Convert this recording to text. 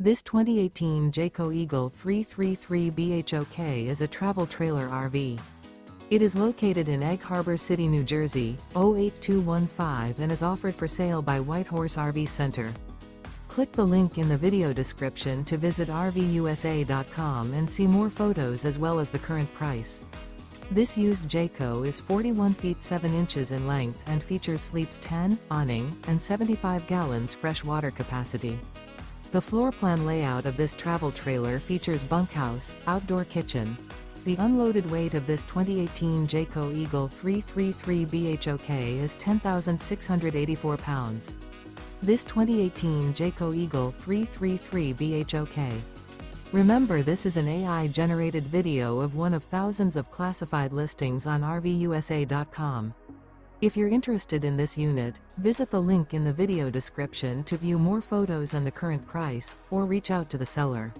This 2018 Jayco Eagle 333 BHOK is a travel trailer RV. It is located in Egg Harbor City, New Jersey, 08215 and is offered for sale by Whitehorse RV Center. Click the link in the video description to visit RVUSA.com and see more photos as well as the current price. This used Jayco is 41 feet 7 inches in length and features sleeps 10, awning, and 75 gallons fresh water capacity. The floor plan layout of this travel trailer features bunkhouse, outdoor kitchen. The unloaded weight of this 2018 Jayco Eagle 333 BHOK is 10,684 pounds. This 2018 Jayco Eagle 333 BHOK. Remember, this is an AI-generated video of one of thousands of classified listings on RVUSA.com. If you're interested in this unit, visit the link in the video description to view more photos and the current price, or reach out to the seller.